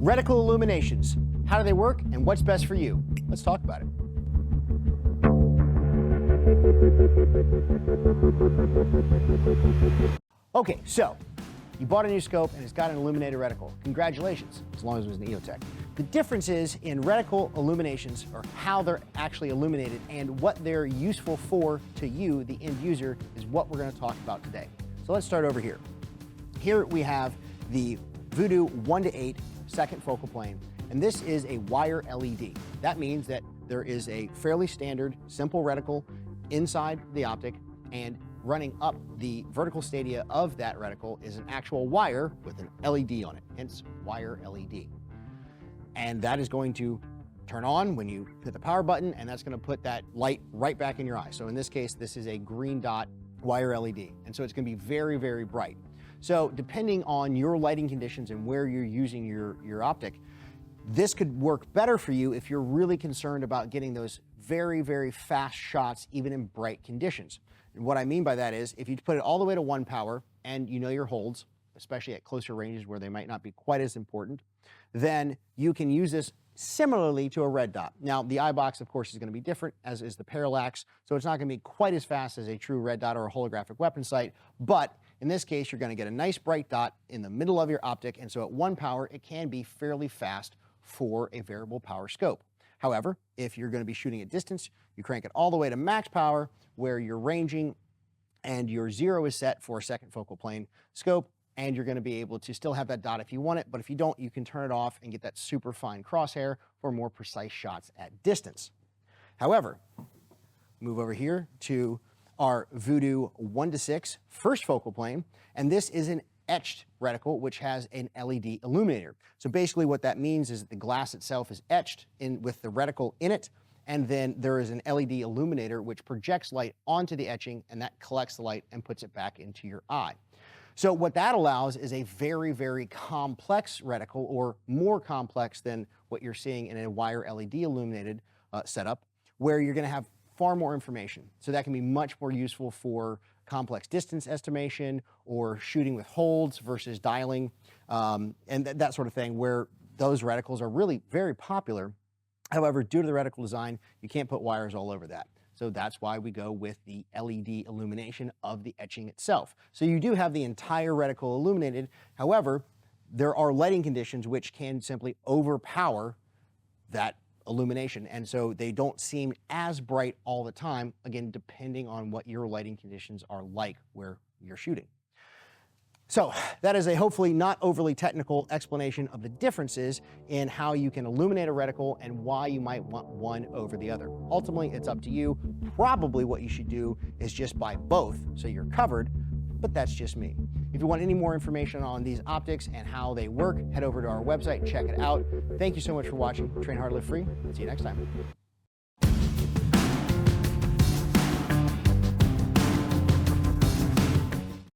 Reticle illuminations. How do they work and what's best for you? Let's talk about it. Okay, so you bought a new scope and it's got an illuminated reticle. Congratulations, as long as it was an EOTech. The difference is in reticle illuminations, or how they're actually illuminated and what they're useful for to you, the end user, is what we're going to talk about today. So let's start over here. Here we have the Voodoo 1 to 8 second focal plane, and this is a wire LED. That means that there is a fairly standard, simple reticle inside the optic, and running up the vertical stadia of that reticle is an actual wire with an LED on it, hence wire LED. And that is going to turn on when you hit the power button, and that's going to put that light right back in your eye. So in this case, this is a green dot wire LED, and so it's going to be very, very bright. So depending on your lighting conditions and where you're using your optic, this could work better for you if you're really concerned about getting those very, very fast shots, even in bright conditions. And what I mean by that is, if you put it all the way to 1 power and you know your holds, especially at closer ranges where they might not be quite as important, then you can use this similarly to a red dot. Now, the eye box, of course, is going to be different, as is the parallax, so it's not going to be quite as fast as a true red dot or a holographic weapon sight, but in this case, you're going to get a nice bright dot in the middle of your optic, and so at 1 power, it can be fairly fast for a variable power scope. However, if you're going to be shooting at distance, you crank it all the way to max power, where you're ranging and your 0 is set for a second focal plane scope, and you're going to be able to still have that dot if you want it, but if you don't, you can turn it off and get that super fine crosshair for more precise shots at distance. However, move over here to our Voodoo 1 to 6 first focal plane, and this is an etched reticle, which has an LED illuminator. So basically what that means is that the glass itself is etched in with the reticle in it, and then there is an LED illuminator which projects light onto the etching, and that collects the light and puts it back into your eye. So what that allows is a very, very complex reticle, or more complex than what you're seeing in a wire LED illuminated setup, where you're going to have far more information. So that can be much more useful for complex distance estimation or shooting with holds versus dialing, and that sort of thing, where those reticles are really very popular. However, due to the reticle design, you can't put wires all over that. So that's why we go with the LED illumination of the etching itself. So you do have the entire reticle illuminated. However, there are lighting conditions which can simply overpower that illumination, and so they don't seem as bright all the time, again, depending on what your lighting conditions are like where you're shooting. So that is a hopefully not overly technical explanation of the differences in how you can illuminate a reticle and why you might want one over the other. Ultimately, it's up to you. Probably what you should do is just buy both so you're covered, but that's just me. If you want any more information on these optics and how they work, head over to our website and check it out. Thank you so much for watching. Train hard, live free. See you next time.